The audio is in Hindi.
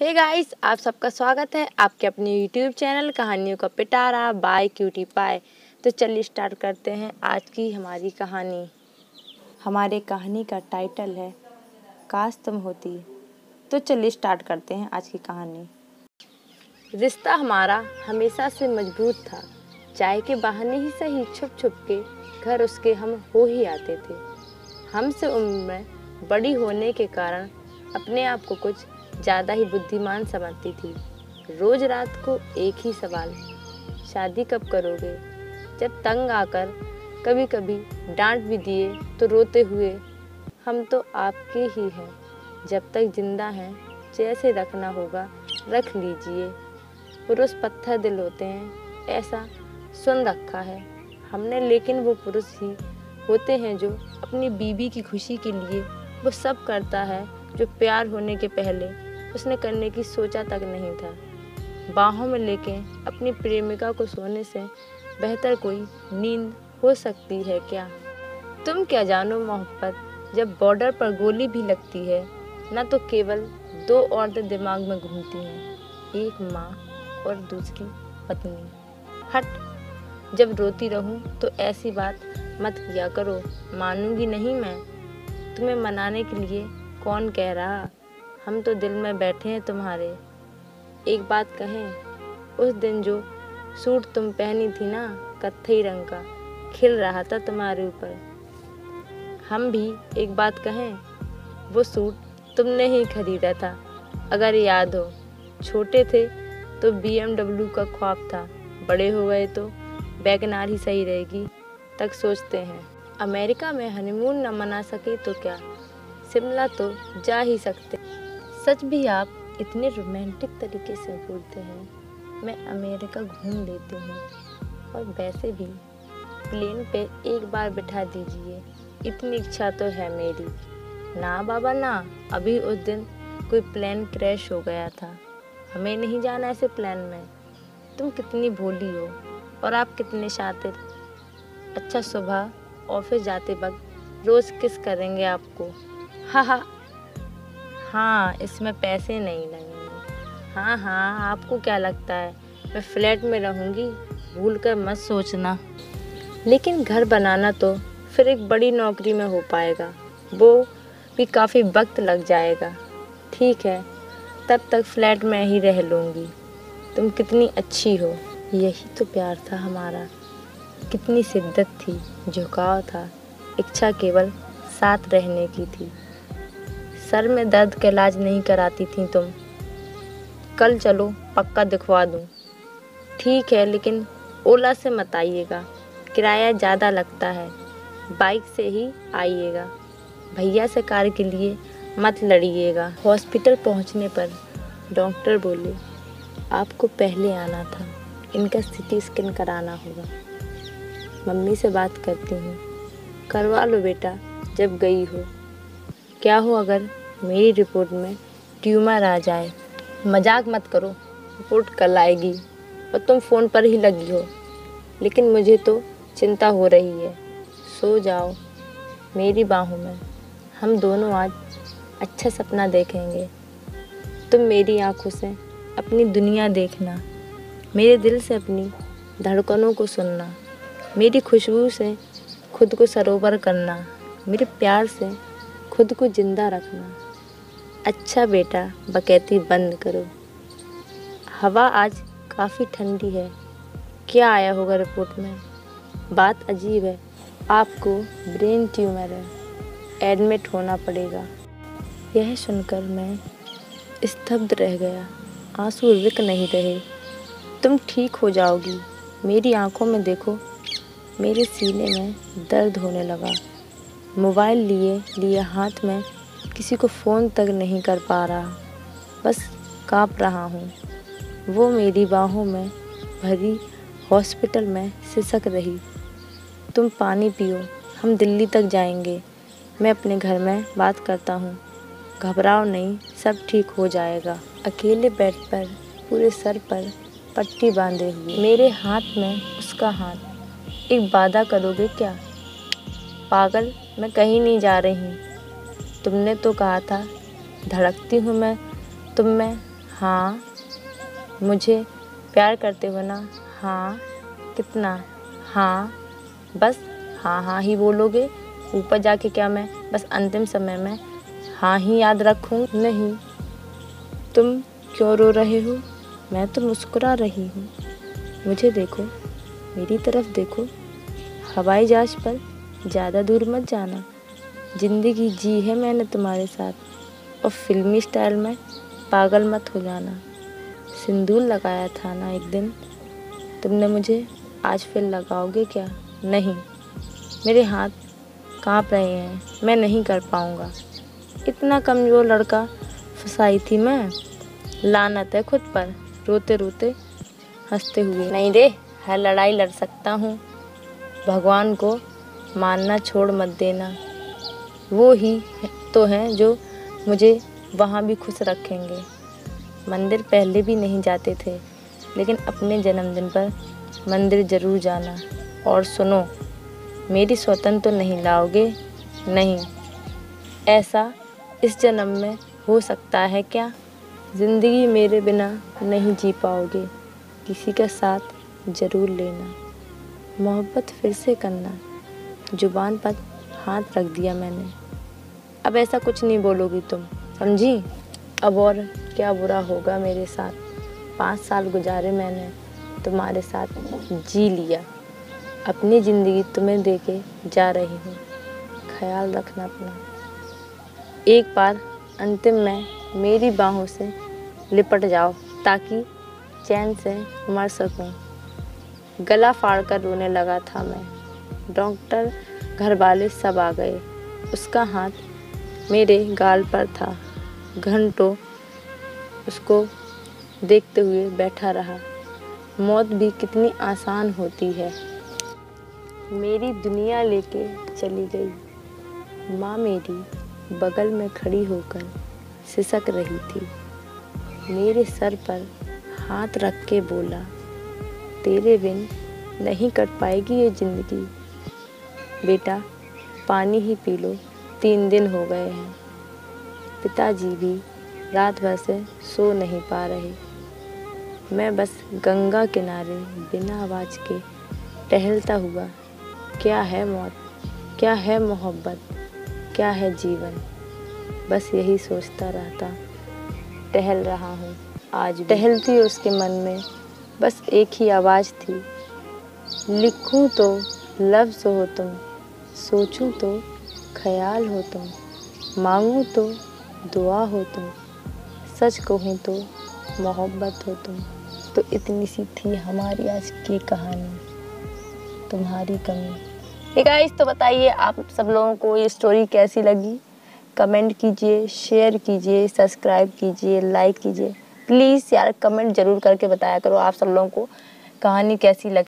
हे गाइस, आप सबका स्वागत है आपके अपने यूट्यूब चैनल कहानियों का पिटारा बाय क्यूटी पाई। तो चलिए स्टार्ट करते हैं आज की हमारी कहानी। हमारे कहानी का टाइटल है काश तुम होती। तो चलिए स्टार्ट करते हैं आज की कहानी। रिश्ता हमारा हमेशा से मजबूत था। चाय के बहाने ही सही छुप छुप के घर उसके हम हो ही आते थे। हमसे उम्र में बड़ी होने के कारण अपने आप को कुछ ज़्यादा ही बुद्धिमान समझती थी। रोज़ रात को एक ही सवाल, शादी कब करोगे। जब तंग आकर कभी कभी डांट भी दिए तो रोते हुए, हम तो आपके ही हैं, जब तक जिंदा हैं जैसे रखना होगा रख लीजिए। पुरुष पत्थर दिल होते हैं ऐसा सुन रखा है हमने, लेकिन वो पुरुष ही होते हैं जो अपनी बीवी की खुशी के लिए वो सब करता है जो प्यार होने के पहले उसने करने की सोचा तक नहीं था। बाहों में लेके अपनी प्रेमिका को सोने से बेहतर कोई नींद हो सकती है क्या। तुम क्या जानो मोहब्बत, जब बॉर्डर पर गोली भी लगती है ना तो केवल दो औरतें दिमाग में घूमती हैं, एक माँ और दूसरी पत्नी। हट, जब रोती रहूं तो ऐसी बात मत किया करो, मानूंगी नहीं मैं। तुम्हें मनाने के लिए कौन कह रहा, हम तो दिल में बैठे हैं तुम्हारे। एक बात कहें, उस दिन जो सूट तुम पहनी थी ना, कत्थई रंग का, खिल रहा था तुम्हारे ऊपर। हम भी एक बात कहें, वो सूट तुमने ही खरीदा था। अगर याद हो, छोटे थे तो BMW का ख्वाब था, बड़े हो गए तो वैगनआर ही सही रहेगी तक सोचते हैं। अमेरिका में हनीमून न मना सके तो क्या, शिमला तो जा ही सकते। सच भी आप इतने रोमांटिक तरीके से बोलते हैं, मैं अमेरिका घूम लेती हूँ। और वैसे भी प्लेन पे एक बार बिठा दीजिए, इतनी इच्छा तो है मेरी। ना बाबा ना, अभी उस दिन कोई प्लेन क्रैश हो गया था, हमें नहीं जाना ऐसे प्लेन में। तुम कितनी भोली हो और आप कितने शातिर। अच्छा, सुबह ऑफिस जाते वक्त रोज़ किस करेंगे आपको। हाँ, इसमें पैसे नहीं लगेंगे। हाँ, आपको क्या लगता है मैं फ्लैट में रहूँगी, भूल कर मत सोचना। लेकिन घर बनाना तो फिर एक बड़ी नौकरी में हो पाएगा, वो भी काफ़ी वक्त लग जाएगा। ठीक है, तब तक फ्लैट में ही रह लूँगी। तुम कितनी अच्छी हो, यही तो प्यार था हमारा। कितनी शिद्दत थी, झुकाव था, इच्छा केवल साथ रहने की थी। सर में दर्द का इलाज नहीं कराती थी तुम। कल चलो, पक्का दिखवा दूँ। ठीक है, लेकिन ओला से मत आइएगा, किराया ज़्यादा लगता है। बाइक से ही आइएगा। भैया से कार के लिए मत लड़िएगा। हॉस्पिटल पहुंचने पर डॉक्टर बोले, आपको पहले आना था, इनका CT स्कैन कराना होगा। मम्मी से बात करती हूँ, करवा लो बेटा जब गई हो। क्या हो अगर मेरी रिपोर्ट में ट्यूमर आ जाए। मजाक मत करो, रिपोर्ट कल आएगी और तुम फ़ोन पर ही लगी हो। लेकिन मुझे तो चिंता हो रही है। सो जाओ मेरी बाहों में, हम दोनों आज अच्छा सपना देखेंगे। तुम मेरी आँखों से अपनी दुनिया देखना, मेरे दिल से अपनी धड़कनों को सुनना, मेरी खुशबू से खुद को सरोवर करना, मेरे प्यार से खुद को जिंदा रखना। अच्छा बेटा, बकैती बंद करो। हवा आज काफ़ी ठंडी है। क्या आया होगा रिपोर्ट में। बात अजीब है, आपको ब्रेन ट्यूमर है, एडमिट होना पड़ेगा। यह सुनकर मैं स्तब्ध रह गया, आंसू रुक नहीं रहे। तुम ठीक हो जाओगी, मेरी आंखों में देखो। मेरे सीने में दर्द होने लगा। मोबाइल लिए हाथ में किसी को फ़ोन तक नहीं कर पा रहा, बस काँप रहा हूँ। वो मेरी बाहों में भरी हॉस्पिटल में सिसक रही। तुम पानी पियो, हम दिल्ली तक जाएंगे। मैं अपने घर में बात करता हूँ, घबराओ नहीं, सब ठीक हो जाएगा। अकेले बेड पर पूरे सर पर पट्टी बांधे हुए, मेरे हाथ में उसका हाथ। एक वादा करोगे क्या। पागल, मैं कहीं नहीं जा रही। तुमने तो कहा था, धड़कती हूँ मैं तुम में हाँ। मुझे प्यार करते हो ना? हाँ। कितना? हाँ। बस हाँ हाँ ही बोलोगे? ऊपर जाके क्या मैं बस अंतिम समय में हाँ ही याद रखूँ? नहीं। तुम क्यों रो रहे हो? मैं तो मुस्कुरा रही हूँ। मुझे देखो, मेरी तरफ देखो। हवाई जहाज पर ज़्यादा दूर मत जाना। ज़िंदगी जी है मैंने तुम्हारे साथ, और फिल्मी स्टाइल में पागल मत हो जाना। सिंदूर लगाया था ना एक दिन तुमने मुझे, आज फिर लगाओगे क्या? नहीं। मेरे हाथ काँप रहे हैं, मैं नहीं कर पाऊँगा। इतना कमज़ोर लड़का फंसाई थी मैं। लानत है खुद पर। रोते रोते हंसते हुए, नहीं रे, हर लड़ाई लड़ सकता हूँ। भगवान को मानना छोड़ मत देना। वो ही तो हैं जो मुझे वहाँ भी खुश रखेंगे। मंदिर पहले भी नहीं जाते थे, लेकिन अपने जन्मदिन पर मंदिर ज़रूर जाना। और सुनो, मेरी सौतन तो नहीं लाओगे? नहीं। ऐसा इस जन्म में हो सकता है क्या? ज़िंदगी मेरे बिना नहीं जी पाओगे। किसी का साथ ज़रूर लेना। मोहब्बत फिर से करना। जुबान पर हाथ रख दिया मैंने। अब ऐसा कुछ नहीं बोलोगी तुम, समझी? अब और क्या बुरा होगा मेरे साथ। 5 साल गुजारे मैंने तुम्हारे साथ, जी लिया। अपनी ज़िंदगी तुम्हें देके जा रही हूँ। ख्याल रखना अपना। एक बार अंतिम में मेरी बाहों से लिपट जाओ, ताकि चैन से मर सकूं। गला फाड़कर रोने लगा था मैं। डॉक्टर, घर वाले सब आ गए। उसका हाथ मेरे गाल पर था। घंटों उसको देखते हुए बैठा रहा। मौत भी कितनी आसान होती है। मेरी दुनिया लेके चली गई। माँ मेरी बगल में खड़ी होकर सिसक रही थी। मेरे सर पर हाथ रख के बोला, तेरे बिन नहीं कट पाएगी ये ज़िंदगी। बेटा, पानी ही पी लो, 3 दिन हो गए हैं। पिताजी भी रात भर से सो नहीं पा रहे। मैं बस गंगा किनारे बिना आवाज़ के टहलता हुआ, क्या है मौत, क्या है मोहब्बत, क्या है जीवन, बस यही सोचता रहता। टहल रहा हूँ आज भी। टहलती उसके मन में बस एक ही आवाज़ थी, लिखूं तो लफ्ज़ हो तुम, सोचूं तो ख्याल हो तुम, मांगूं तो दुआ हो तुम, सच कहूँ तो मोहब्बत हो तुम। तो इतनी सी थी हमारी आज की कहानी, तुम्हारी कमी। हे गाइस, तो बताइए आप सब लोगों को ये स्टोरी कैसी लगी? कमेंट कीजिए, शेयर कीजिए, सब्सक्राइब कीजिए, लाइक कीजिए। प्लीज़ यार कमेंट ज़रूर करके बताया करो आप सब लोगों को कहानी कैसी लगी।